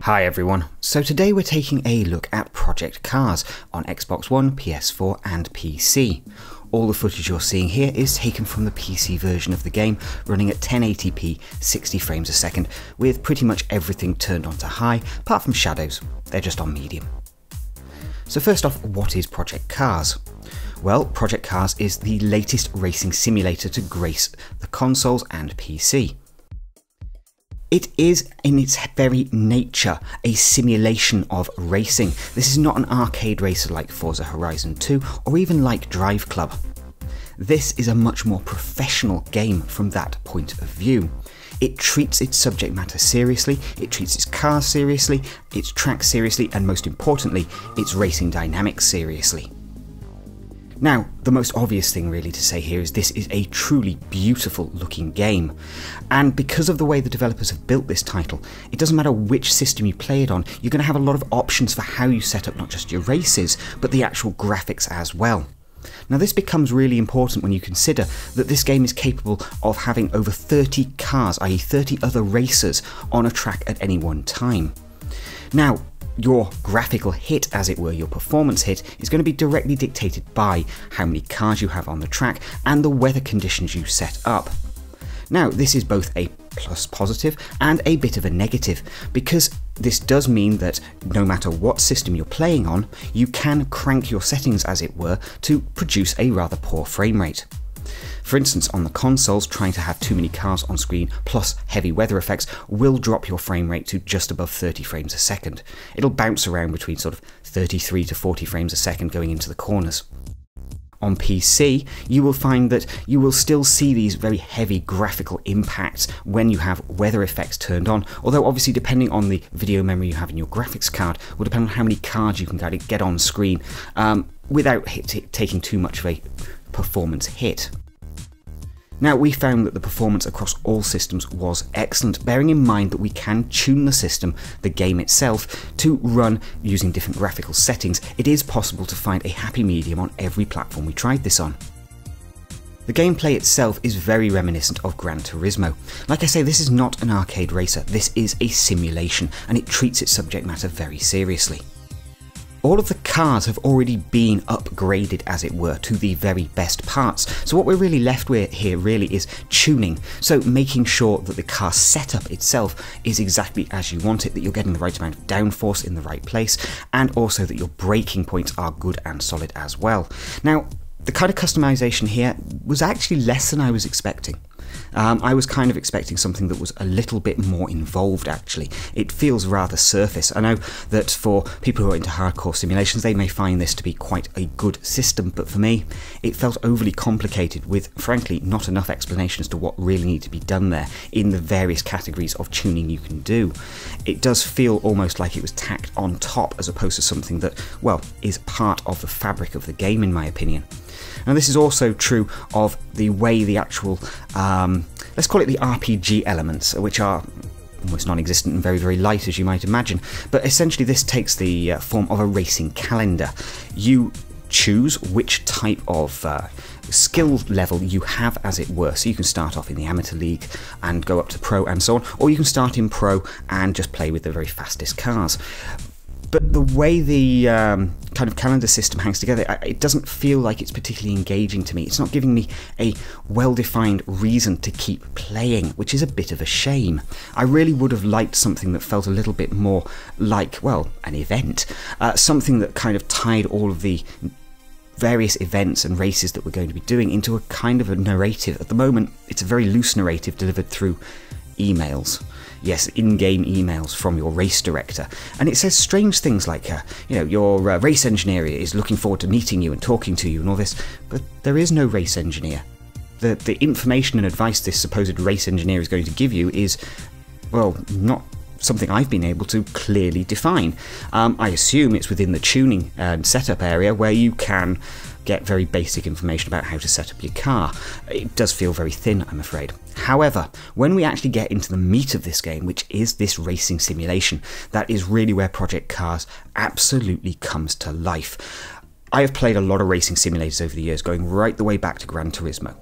Hi everyone, so today we're taking a look at Project Cars on Xbox One, PS4 and PC. All the footage you're seeing here is taken from the PC version of the game, running at 1080p 60 frames a second, with pretty much everything turned on to high, apart from shadows, they're just on medium. So first off, what is Project Cars? Well, Project Cars is the latest racing simulator to grace the consoles and PC. It is, in its very nature, a simulation of racing. This is not an arcade racer like Forza Horizon 2 or even like Drive Club. This is a much more professional game from that point of view. It treats its subject matter seriously, it treats its cars seriously, its tracks seriously, and most importantly, its racing dynamics seriously. Now, the most obvious thing really to say here is this is a truly beautiful looking game, and because of the way the developers have built this title, it doesn't matter which system you play it on, you're going to have a lot of options for how you set up not just your races, but the actual graphics as well. Now this becomes really important when you consider that this game is capable of having over 30 cars, i.e. 30 other racers on a track at any one time. Now, your graphical hit, as it were, your performance hit, is going to be directly dictated by how many cars you have on the track and the weather conditions you set up. Now, this is both a plus positive and a bit of a negative, because this does mean that no matter what system you're playing on, you can crank your settings, as it were, to produce a rather poor frame rate. For instance, on the consoles, trying to have too many cars on screen plus heavy weather effects will drop your frame rate to just above 30 frames a second. It'll bounce around between sort of 33 to 40 frames a second going into the corners. On PC, you will find that you will still see these very heavy graphical impacts when you have weather effects turned on, although obviously depending on the video memory you have in your graphics card will depend on how many cards you can get on screen without taking too much of a performance hit. Now, we found that the performance across all systems was excellent, bearing in mind that we can tune the system, the game itself, to run using different graphical settings. It is possible to find a happy medium on every platform we tried this on. The gameplay itself is very reminiscent of Gran Turismo. Like I say, this is not an arcade racer, this is a simulation, and it treats its subject matter very seriously. All of the cars have already been upgraded, as it were, to the very best parts. So what we're really left with here really is tuning. So making sure that the car setup itself is exactly as you want it, that you're getting the right amount of downforce in the right place, and also that your braking points are good and solid as well. Now, the kind of customization here was actually less than I was expecting. I was kind of expecting something that was a little bit more involved, actually. It feels rather surface. I know that for people who are into hardcore simulations, they may find this to be quite a good system, but for me, it felt overly complicated with, frankly, not enough explanation as to what really needs to be done there in the various categories of tuning you can do. It does feel almost like it was tacked on top as opposed to something that, well, is part of the fabric of the game, in my opinion. And this is also true of the way the actual, let's call it the RPG elements, which are almost non-existent and very, very light, as you might imagine. But essentially this takes the form of a racing calendar. You choose which type of skill level you have, as it were. So you can start off in the amateur league and go up to pro and so on, or you can start in pro and just play with the very fastest cars. But the way the kind of calendar system hangs together, it doesn't feel like it's particularly engaging to me. It's not giving me a well-defined reason to keep playing, which is a bit of a shame. I really would have liked something that felt a little bit more like, well, an event. Something that kind of tied all of the various events and races that we're going to be doing into a kind of a narrative. At the moment, it's a very loose narrative delivered through emails. Yes, in-game emails from your race director. And it says strange things like, you know, your race engineer is looking forward to meeting you and talking to you and all this, but there is no race engineer. The information and advice this supposed race engineer is going to give you is, well, not something I've been able to clearly define. I assume it's within the tuning and setup area where you can get very basic information about how to set up your car. It does feel very thin, I'm afraid. However, when we actually get into the meat of this game, which is this racing simulation, that is really where Project Cars absolutely comes to life. I have played a lot of racing simulators over the years, going right the way back to Gran Turismo,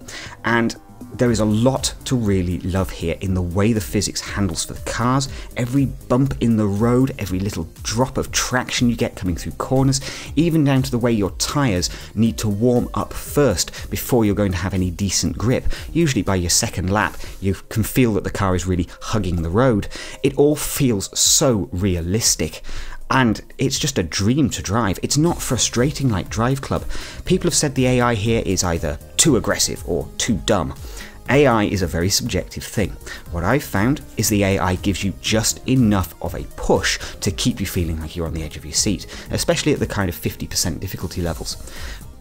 and there is a lot to really love here in the way the physics handles for the cars, every bump in the road, every little drop of traction you get coming through corners, even down to the way your tyres need to warm up first before you're going to have any decent grip. Usually by your second lap you can feel that the car is really hugging the road. It all feels so realistic. And it's just a dream to drive. It's not frustrating like Drive Club. People have said the AI here is either too aggressive or too dumb. AI is a very subjective thing. What I've found is the AI gives you just enough of a push to keep you feeling like you're on the edge of your seat, especially at the kind of 50% difficulty levels.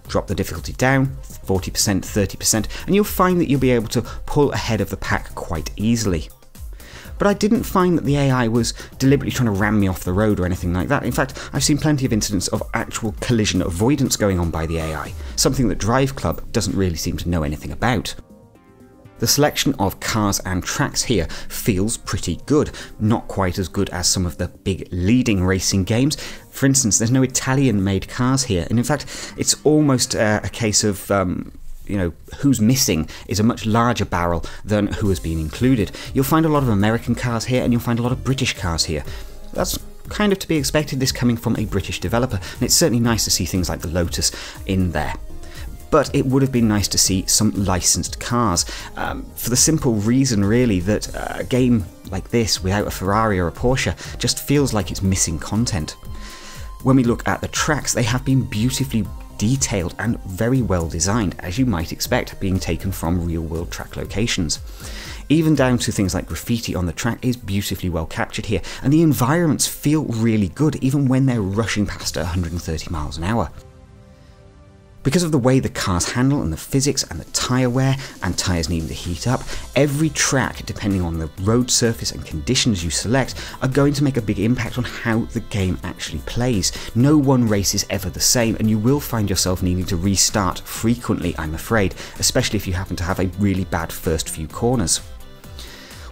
Drop the difficulty down, 40%, 30%, and you'll find that you'll be able to pull ahead of the pack quite easily. But I didn't find that the AI was deliberately trying to ram me off the road or anything like that. In fact, I've seen plenty of incidents of actual collision avoidance going on by the AI, something that Drive Club doesn't really seem to know anything about. The selection of cars and tracks here feels pretty good, not quite as good as some of the big leading racing games. For instance, there's no Italian-made cars here, and in fact, it's almost a case of who's missing is a much larger barrel than who has been included. You'll find a lot of American cars here, and you'll find a lot of British cars here. That's kind of to be expected, this coming from a British developer, and it's certainly nice to see things like the Lotus in there. But it would have been nice to see some licensed cars, for the simple reason really that a game like this without a Ferrari or a Porsche just feels like it's missing content. When we look at the tracks, they have been beautifully detailed and very well designed, as you might expect, being taken from real-world track locations. Even down to things like graffiti on the track is beautifully well captured here, and the environments feel really good even when they're rushing past at 130 miles an hour. Because of the way the cars handle and the physics and the tyre wear and tyres needing to heat up, every track, depending on the road surface and conditions you select, are going to make a big impact on how the game actually plays. No one race is ever the same, and you will find yourself needing to restart frequently, I'm afraid, especially if you happen to have a really bad first few corners.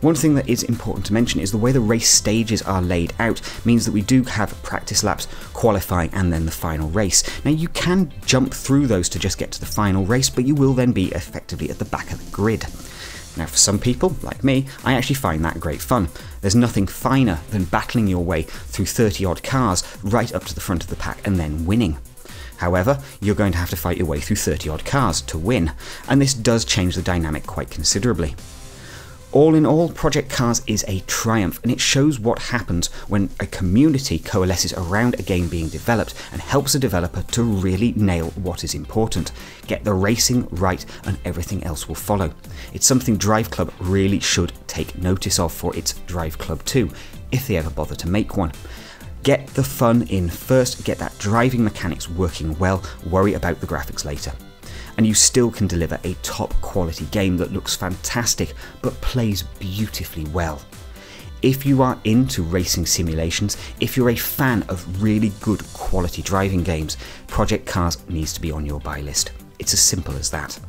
One thing that is important to mention is the way the race stages are laid out means that we do have practice laps, qualifying, and then the final race. Now you can jump through those to just get to the final race, but you will then be effectively at the back of the grid. Now for some people, like me, I actually find that great fun. There's nothing finer than battling your way through 30 odd cars right up to the front of the pack and then winning. However, you're going to have to fight your way through 30 odd cars to win, and this does change the dynamic quite considerably. All in all, Project Cars is a triumph, and it shows what happens when a community coalesces around a game being developed and helps a developer to really nail what is important. Get the racing right and everything else will follow. It's something Drive Club really should take notice of for its Drive Club 2, if they ever bother to make one. Get the fun in first, get that driving mechanics working well, worry about the graphics later. And you still can deliver a top quality game that looks fantastic but plays beautifully well. If you are into racing simulations, if you're a fan of really good quality driving games, Project Cars needs to be on your buy list. It's as simple as that.